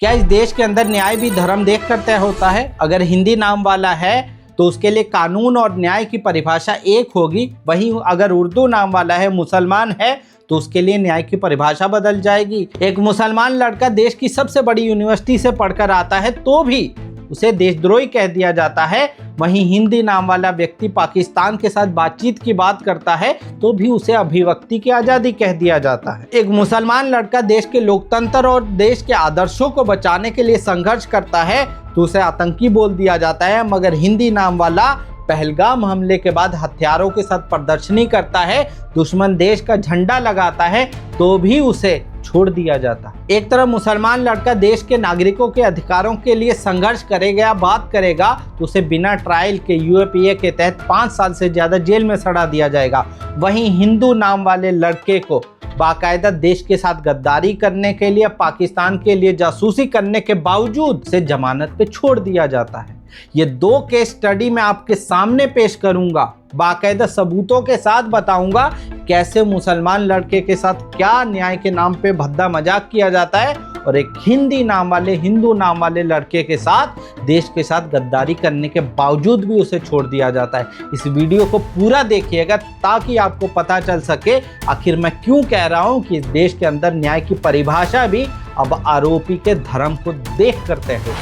क्या इस देश के अंदर न्याय भी धर्म देख कर तय होता है? अगर हिंदी नाम वाला है तो उसके लिए कानून और न्याय की परिभाषा एक होगी, वहीं अगर उर्दू नाम वाला है, मुसलमान है, तो उसके लिए न्याय की परिभाषा बदल जाएगी। एक मुसलमान लड़का देश की सबसे बड़ी यूनिवर्सिटी से पढ़कर आता है तो भी उसे देशद्रोही कह दिया जाता है, वहीं हिंदी नाम वाला व्यक्ति पाकिस्तान के साथ बातचीत की बात करता है तो भी उसे अभिव्यक्ति की आज़ादी कह दिया जाता है। एक मुसलमान लड़का देश के लोकतंत्र और देश के आदर्शों को बचाने के लिए संघर्ष करता है तो उसे आतंकी बोल दिया जाता है, मगर हिंदी नाम वाला पहलगाम हमले के बाद हथियारों के साथ प्रदर्शनी करता है, दुश्मन देश का झंडा लगाता है तो भी उसे छोड़ दिया जाता है। एक तरफ मुसलमान लड़का देश के नागरिकों के अधिकारों के लिए संघर्ष करेगा, बात करेगा तो उसे बिना ट्रायल के यूएपीए के तहत 5 साल से ज्यादा जेल में सड़ा दिया जाएगा। वहीं हिंदू नाम वाले लड़के को बाकायदा देश के साथ गद्दारी करने के लिए, पाकिस्तान के लिए जासूसी करने के बावजूद से जमानत पे छोड़ दिया जाता है। ये 2 केस स्टडी मैं आपके सामने पेश करूंगा, बाकायदा सबूतों के साथ बताऊंगा कैसे मुसलमान लड़के के साथ क्या न्याय के नाम पे भद्दा मजाक किया जाता है और एक हिंदू नाम वाले लड़के के साथ देश के साथ गद्दारी करने के बावजूद भी उसे छोड़ दिया जाता है। इस वीडियो को पूरा देखिएगा ताकि आपको पता चल सके आखिर मैं क्यों कह रहा हूं कि इस देश के अंदर न्याय की परिभाषा भी अब आरोपी के धर्म को देख करते हैं।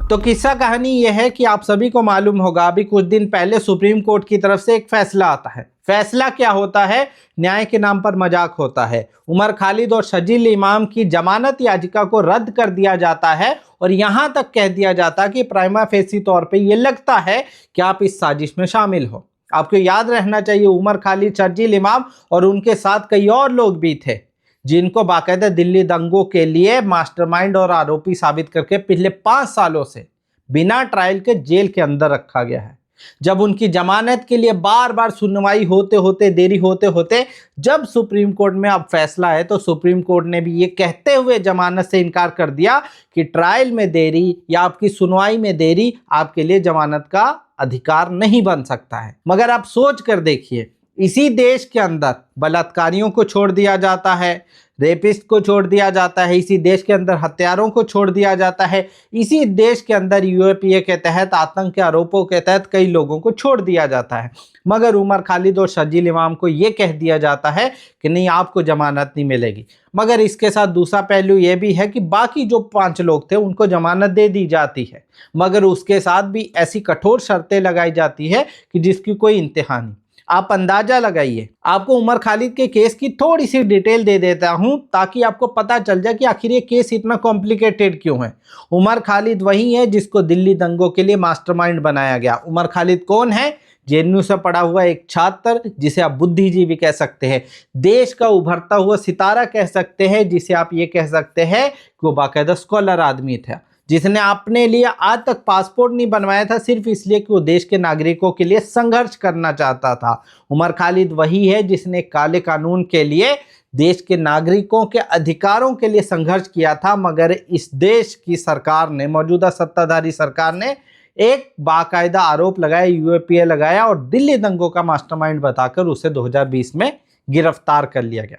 तो किस्सा कहानी यह है कि आप सभी को मालूम होगा, अभी कुछ दिन पहले सुप्रीम कोर्ट की तरफ से एक फैसला आता है। फैसला क्या होता है? न्याय के नाम पर मजाक होता है। उमर खालिद और शजील इमाम की जमानत याचिका को रद्द कर दिया जाता है और यहां तक कह दिया जाता है कि प्राइमा फेसी तौर पे ये लगता है कि आप इस साजिश में शामिल हो। आपको याद रहना चाहिए, उमर खालिद, शजील इमाम और उनके साथ कई और लोग भी थे जिनको बाकायदा दिल्ली दंगों के लिए मास्टरमाइंड और आरोपी साबित करके पिछले 5 सालों से बिना ट्रायल के जेल के अंदर रखा गया है। जब उनकी जमानत के लिए बार बार सुनवाई होते होते देरी होते होते जब सुप्रीम कोर्ट में अब फैसला है तो सुप्रीम कोर्ट ने भी ये कहते हुए जमानत से इनकार कर दिया कि ट्रायल में देरी या आपकी सुनवाई में देरी आपके लिए जमानत का अधिकार नहीं बन सकता है। मगर आप सोच कर देखिए, इसी देश के अंदर बलात्कारियों को छोड़ दिया जाता है, रेपिस्ट को छोड़ दिया जाता है, इसी देश के अंदर हत्यारों को छोड़ दिया जाता है, इसी देश के अंदर यूएपीए के तहत आतंक के आरोपों के तहत कई लोगों को छोड़ दिया जाता है, मगर उमर खालिद और शजील इमाम को ये कह दिया जाता है कि नहीं, आपको जमानत नहीं मिलेगी। मगर इसके साथ दूसरा पहलू ये भी है कि बाकी जो 5 लोग थे उनको जमानत दे दी जाती है, मगर उसके साथ भी ऐसी कठोर शर्तें लगाई जाती है कि जिसकी कोई इंतहा नहीं। आप अंदाजा लगाइए। आपको उमर खालिद के केस की थोड़ी सी डिटेल दे देता हूं ताकि आपको पता चल जाए कि आखिर ये केस इतना कॉम्प्लिकेटेड क्यों है। उमर खालिद वही है जिसको दिल्ली दंगों के लिए मास्टरमाइंड बनाया गया। उमर खालिद कौन है? जेएनयू से पढ़ा हुआ एक छात्र जिसे आप बुद्धिजीवी कह सकते हैं, देश का उभरता हुआ सितारा कह सकते हैं, जिसे आप ये कह सकते हैं कि वो बाकायदा स्कॉलर आदमी था, जिसने अपने लिए आज तक पासपोर्ट नहीं बनवाया था सिर्फ इसलिए कि वो देश के नागरिकों के लिए संघर्ष करना चाहता था। उमर खालिद वही है जिसने काले कानून के लिए देश के नागरिकों के अधिकारों के लिए संघर्ष किया था, मगर इस देश की सरकार ने, मौजूदा सत्ताधारी सरकार ने एक बाकायदा आरोप लगाया, यूएपीए लगाया और दिल्ली दंगों का मास्टरमाइंड बताकर उसे 2020 में गिरफ्तार कर लिया गया।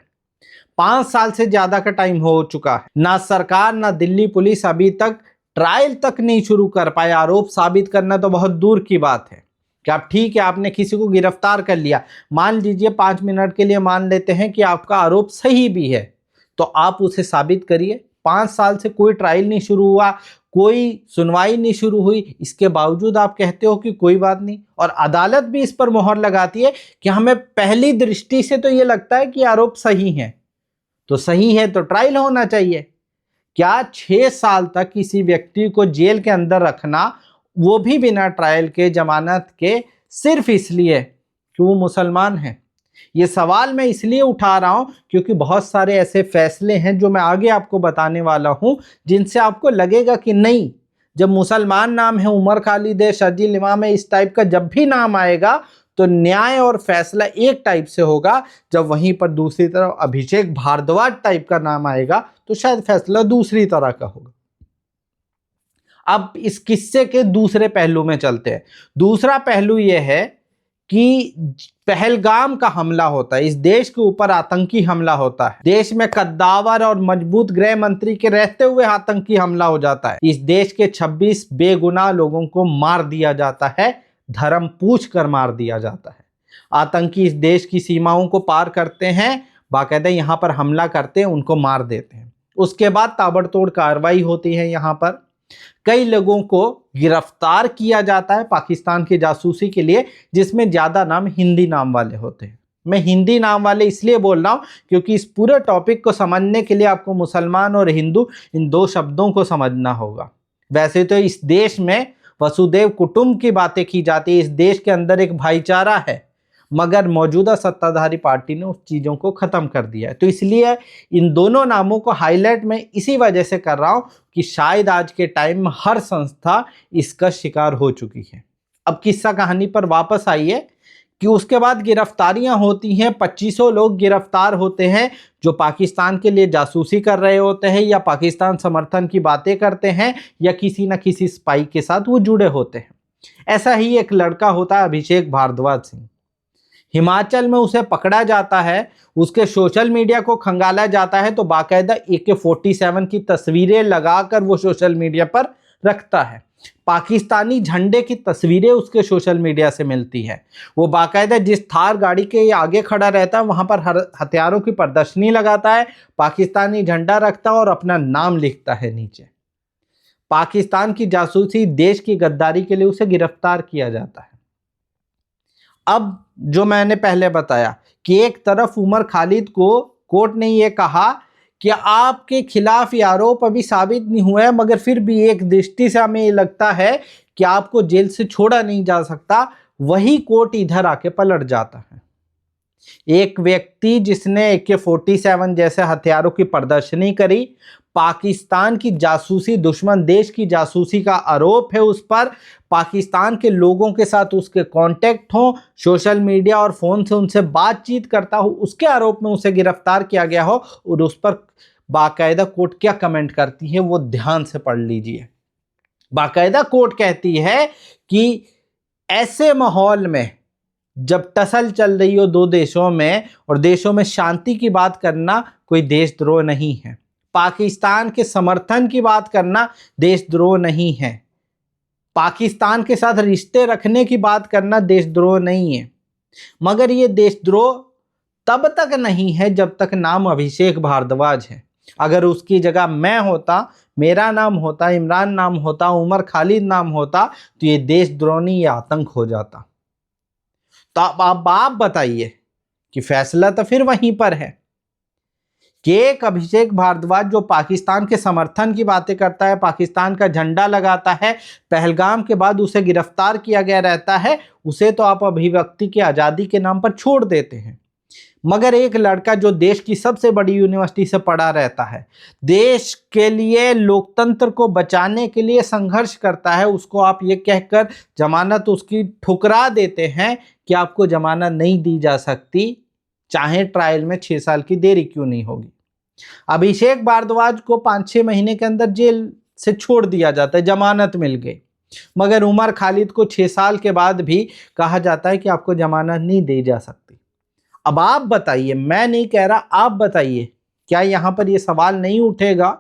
5 साल से ज्यादा का टाइम हो चुका है, ना सरकार ना दिल्ली पुलिस अभी तक ट्रायल तक नहीं शुरू कर पाए। आरोप साबित करना तो बहुत दूर की बात है कि आप ठीक है, आपने किसी को गिरफ्तार कर लिया, मान लीजिए 5 मिनट के लिए मान लेते हैं कि आपका आरोप सही भी है, तो आप उसे साबित करिए। 5 साल से कोई ट्रायल नहीं शुरू हुआ, कोई सुनवाई नहीं शुरू हुई, इसके बावजूद आप कहते हो कि कोई बात नहीं, और अदालत भी इस पर मोहर लगाती है कि हमें पहली दृष्टि से तो ये लगता है कि आरोप सही है, तो सही है तो ट्रायल होना चाहिए। क्या 6 साल तक किसी व्यक्ति को जेल के अंदर रखना, वो भी बिना ट्रायल के, जमानत के, सिर्फ इसलिए कि वो मुसलमान है? ये सवाल मैं इसलिए उठा रहा हूं क्योंकि बहुत सारे ऐसे फैसले हैं जो मैं आगे आपको बताने वाला हूं जिनसे आपको लगेगा कि नहीं, जब मुसलमान नाम है, उमर खालिद है, शजील इमाम है, इस टाइप का जब भी नाम आएगा तो न्याय और फैसला एक टाइप से होगा। जब वहीं पर दूसरी तरफ अभिषेक भारद्वाज टाइप का नाम आएगा तो शायद फैसला दूसरी तरह का होगा। अब इस किस्से के दूसरे पहलू में चलते हैं। दूसरा पहलू यह है कि पहलगाम का हमला होता है, इस देश के ऊपर आतंकी हमला होता है, देश में कद्दावर और मजबूत गृह मंत्री के रहते हुए आतंकी हमला हो जाता है, इस देश के 26 बेगुनाह लोगों को मार दिया जाता है, धर्म पूछ कर मार दिया जाता है। आतंकी इस देश की सीमाओं को पार करते हैं, बाकायदा यहाँ पर हमला करते हैं, उनको मार देते हैं। उसके बाद ताबड़तोड़ कार्रवाई होती है, यहाँ पर कई लोगों को गिरफ्तार किया जाता है पाकिस्तान की जासूसी के लिए, जिसमें ज्यादा नाम हिंदी नाम वाले होते हैं। मैं हिंदी नाम वाले इसलिए बोल रहा हूं क्योंकि इस पूरे टॉपिक को समझने के लिए आपको मुसलमान और हिंदू इन दो शब्दों को समझना होगा। वैसे तो इस देश में वसुदेव कुटुंब की बातें की जाती है, इस देश के अंदर एक भाईचारा है, मगर मौजूदा सत्ताधारी पार्टी ने उस चीज़ों को ख़त्म कर दिया है। तो इसलिए इन दोनों नामों को हाईलाइट मैं इसी वजह से कर रहा हूं कि शायद आज के टाइम में हर संस्था इसका शिकार हो चुकी है। अब किस्सा कहानी पर वापस आइए कि उसके बाद गिरफ्तारियां होती हैं, 2500 लोग गिरफ्तार होते हैं जो पाकिस्तान के लिए जासूसी कर रहे होते हैं या पाकिस्तान समर्थन की बातें करते हैं या किसी न किसी स्पाई के साथ वो जुड़े होते हैं। ऐसा ही एक लड़का होता है अभिषेक भारद्वाज सिंह, हिमाचल में उसे पकड़ा जाता है, उसके सोशल मीडिया को खंगाला जाता है तो बाकायदा AK-47 की तस्वीरें लगाकर वो सोशल मीडिया पर रखता है। पाकिस्तानी झंडे की तस्वीरें उसके सोशल मीडिया से मिलती है। वो बाकायदा जिस थार गाड़ी के आगे खड़ा रहता है वहां पर हथियारों की प्रदर्शनी लगाता है, पाकिस्तानी झंडा रखता है और अपना नाम लिखता है नीचे। पाकिस्तान की जासूसी, देश की गद्दारी के लिए उसे गिरफ्तार किया जाता है। अब जो मैंने पहले बताया कि एक तरफ उमर खालिद को कोर्ट ने यह कहा कि आपके खिलाफ ये आरोप अभी साबित नहीं हुआ है, मगर फिर भी एक दृष्टि से हमें ये लगता है कि आपको जेल से छोड़ा नहीं जा सकता, वही कोर्ट इधर आके पलट जाता है। एक व्यक्ति जिसने AK-47 जैसे हथियारों की प्रदर्शनी करी, पाकिस्तान की जासूसी, दुश्मन देश की जासूसी का आरोप है उस पर, पाकिस्तान के लोगों के साथ उसके कांटेक्ट हो, सोशल मीडिया और फोन से उनसे बातचीत करता हो, उसके आरोप में उसे गिरफ्तार किया गया हो और उस पर बाकायदा कोर्ट क्या कमेंट करती है वो ध्यान से पढ़ लीजिए। बाकायदा कोर्ट कहती है कि ऐसे माहौल में जब टसल चल रही हो दो देशों में और देशों में शांति की बात करना कोई देशद्रोह नहीं है, पाकिस्तान के समर्थन की बात करना देशद्रोह नहीं है, पाकिस्तान के साथ रिश्ते रखने की बात करना देशद्रोह नहीं है, मगर ये देशद्रोह तब तक नहीं है जब तक नाम अभिषेक भारद्वाज है। अगर उसकी जगह मैं होता, मेरा नाम होता, इमरान नाम होता, उमर खालिद नाम होता, तो ये देशद्रोह नहीं, ये आतंक हो जाता। तो अब आप बताइए कि फैसला तो फिर वहीं पर है कि एक अभिषेक भारद्वाज जो पाकिस्तान के समर्थन की बातें करता है, पाकिस्तान का झंडा लगाता है, पहलगाम के बाद उसे गिरफ्तार किया गया रहता है, उसे तो आप अभिव्यक्ति की आज़ादी के नाम पर छोड़ देते हैं। मगर एक लड़का जो देश की सबसे बड़ी यूनिवर्सिटी से पढ़ा रहता है, देश के लिए, लोकतंत्र को बचाने के लिए संघर्ष करता है, उसको आप ये कहकर जमानत उसकी ठुकरा देते हैं कि आपको जमानत नहीं दी जा सकती, चाहे ट्रायल में 6 साल की देरी क्यों नहीं होगी। अभिषेक भारद्वाज को 5-6 महीने के अंदर जेल से छोड़ दिया जाता है, जमानत मिल गई, मगर उमर खालिद को 6 साल के बाद भी कहा जाता है कि आपको जमानत नहीं दी जा सकती। अब आप बताइए, मैं नहीं कह रहा, आप बताइए, क्या यहाँ पर ये सवाल नहीं उठेगा,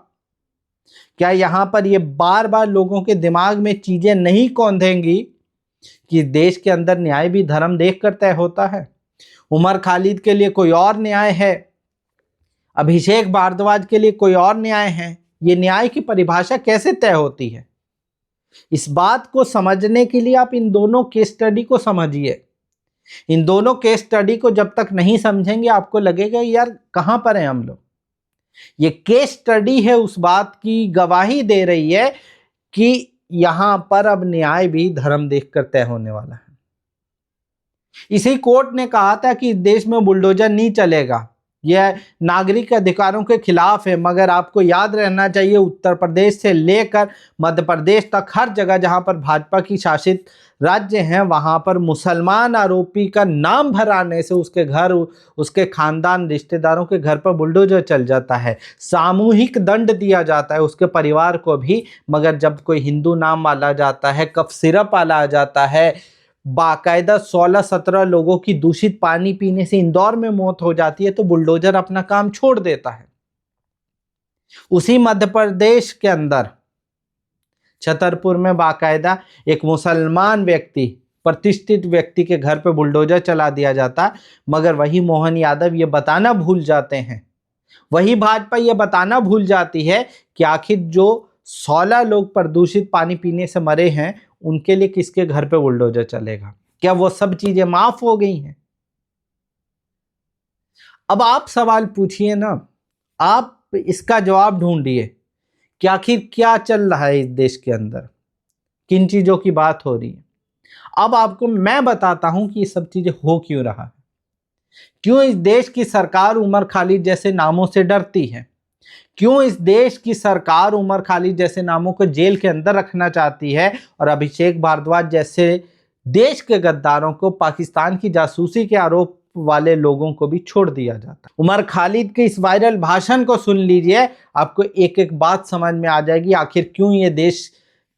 क्या यहाँ पर ये बार बार लोगों के दिमाग में चीजें नहीं कौंधेंगी कि देश के अंदर न्याय भी धर्म देखकर तय होता है। उमर खालिद के लिए कोई और न्याय है, अभिषेक भारद्वाज के लिए कोई और न्याय है। ये न्याय की परिभाषा कैसे तय होती है, इस बात को समझने के लिए आप इन दोनों केस स्टडी को समझिए। इन दोनों केस स्टडी को जब तक नहीं समझेंगे आपको लगेगा यार कहां पर हैं हम लोग। ये केस स्टडी है उस बात की, गवाही दे रही है कि यहां पर अब न्याय भी धर्म देखकर तय होने वाला है। इसी कोर्ट ने कहा था कि इस देश में बुलडोजर नहीं चलेगा, यह नागरिक अधिकारों के खिलाफ है, मगर आपको याद रहना चाहिए उत्तर प्रदेश से लेकर मध्य प्रदेश तक हर जगह जहां पर भाजपा की शासित राज्य हैं वहां पर मुसलमान आरोपी का नाम भराने से उसके घर, उसके खानदान, रिश्तेदारों के घर पर बुलडोजर चल जाता है, सामूहिक दंड दिया जाता है उसके परिवार को भी। मगर जब कोई हिंदू नाम वाला जाता है, कफ सिरप वाला आ जाता है, बाकायदा 16-17 लोगों की दूषित पानी पीने से इंदौर में मौत हो जाती है तो बुलडोजर अपना काम छोड़ देता है। उसी मध्य प्रदेश के अंदर छतरपुर में बाकायदा एक मुसलमान व्यक्ति, प्रतिष्ठित व्यक्ति के घर पे बुलडोजर चला दिया जाता, मगर वही मोहन यादव ये बताना भूल जाते हैं, वही भाजपा ये बताना भूल जाती है कि आखिर जो 16 लोग प्रदूषित पानी पीने से मरे हैं उनके लिए किसके घर पे बुलडोजर चलेगा? क्या वो सब चीजें माफ हो गई हैं? अब आप सवाल पूछिए ना, आप इसका जवाब ढूंढिए कि आखिर क्या चल रहा है इस देश के अंदर, किन चीजों की बात हो रही है। अब आपको मैं बताता हूं कि ये सब चीजें हो क्यों रहा है, क्यों इस देश की सरकार उमर खालिद जैसे नामों से डरती है, क्यों इस देश की सरकार उमर खालिद जैसे नामों को जेल के अंदर रखना चाहती है और अभिषेक भारद्वाज जैसे देश के गद्दारों को, पाकिस्तान की जासूसी के आरोप वाले लोगों को भी छोड़ दिया जाता है। उमर खालिद के इस वायरल भाषण को सुन लीजिए, आपको एक एक बात समझ में आ जाएगी आखिर क्यों ये देश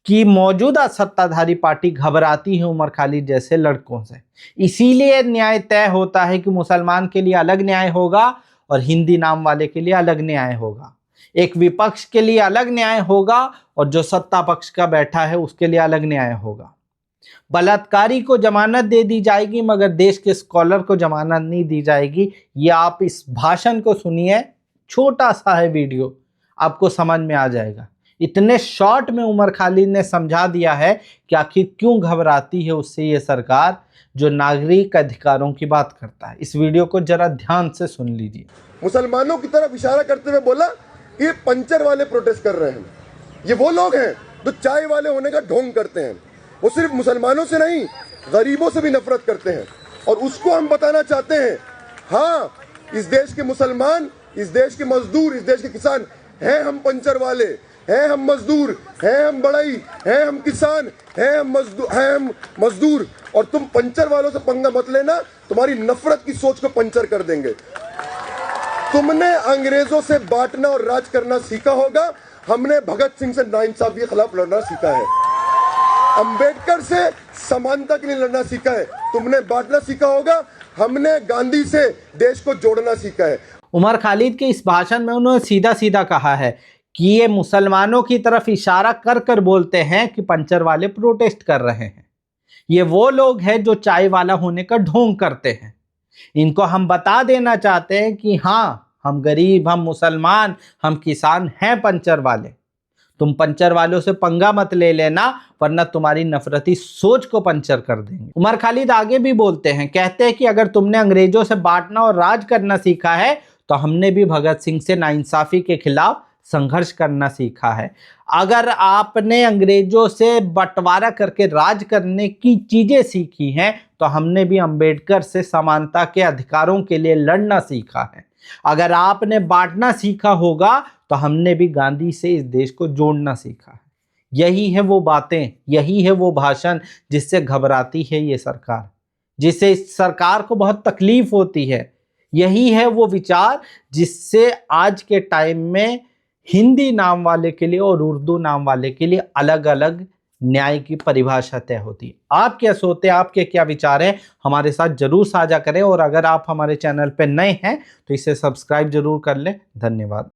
की मौजूदा सत्ताधारी पार्टी घबराती है उमर खालिद जैसे लड़कों से। इसीलिए न्याय तय होता है कि मुसलमान के लिए अलग न्याय होगा और हिंदी नाम वाले के लिए अलग न्याय होगा, एक विपक्ष के लिए अलग न्याय होगा और जो सत्ता पक्ष का बैठा है उसके लिए अलग न्याय होगा। बलात्कारी को जमानत दे दी जाएगी मगर देश के स्कॉलर को जमानत नहीं दी जाएगी। ये आप इस भाषण को सुनिए, छोटा सा है वीडियो, आपको समझ में आ जाएगा। इतने शॉर्ट में उमर खालिद ने समझा दिया है कि आखिर क्यों घबराती है उससे ये सरकार जो नागरिक अधिकारों की बात करता है। इस वीडियो को जरा ध्यान से सुन लीजिए। मुसलमानों की तरफ इशारा करते हुए बोला ये पंचर वाले प्रोटेस्ट कर रहे हैं, ये वो लोग हैं जो चाय वाले होने का ढोंग करते हैं। वो सिर्फ मुसलमानों से नहीं गरीबों से भी नफरत करते हैं और उसको हम बताना चाहते हैं। हाँ, इस देश के मुसलमान, इस देश के मजदूर, इस देश के किसान हैं हम पंचर वाले, हैं हम मजदूर, हैं हम बढ़ई, हैं हम किसान, हैं हम मजदूर और तुम पंचर वालों से पंगा मत लेना, तुम्हारी नफरत की सोच को पंचर कर देंगे। तुमने अंग्रेजों से बांटना और राज करना सीखा होगा, हमने भगत सिंह से नाइंसाफी के खिलाफ लड़ना सीखा है, अंबेडकर से समानता के लिए लड़ना सीखा है। तुमने बांटना सीखा होगा, हमने गांधी से देश को जोड़ना सीखा है। उमर खालिद के इस भाषण में उन्होंने सीधा सीधा कहा है कि ये मुसलमानों की तरफ इशारा कर कर बोलते हैं कि पंचर वाले प्रोटेस्ट कर रहे हैं। ये वो लोग हैं जो चाय वाला होने का ढोंग करते हैं। इनको हम बता देना चाहते हैं कि हाँ, हम गरीब, हम मुसलमान, हम किसान हैं पंचर वाले। तुम पंचर वालों से पंगा मत ले लेना वरना तुम्हारी नफरती सोच को पंचर कर देंगे। उमर खालिद आगे भी बोलते हैं, कहते हैं कि अगर तुमने अंग्रेजों से बांटना और राज करना सीखा है तो हमने भी भगत सिंह से नाइंसाफी के खिलाफ संघर्ष करना सीखा है। अगर आपने अंग्रेजों से बंटवारा करके राज करने की चीजें सीखी हैं तो हमने भी अंबेडकर से समानता के अधिकारों के लिए लड़ना सीखा है। अगर आपने बांटना सीखा होगा तो हमने भी गांधी से इस देश को जोड़ना सीखा है। यही है वो बातें, यही है वो भाषण जिससे घबराती है ये सरकार, जिससे इस सरकार को बहुत तकलीफ होती है। यही है वो विचार जिससे आज के टाइम में हिंदी नाम वाले के लिए और उर्दू नाम वाले के लिए अलग अलग न्याय की परिभाषा तय होती है। आप क्या सोचते हैं, आपके क्या विचार हैं, हमारे साथ जरूर साझा करें और अगर आप हमारे चैनल पर नए हैं तो इसे सब्सक्राइब जरूर कर लें। धन्यवाद।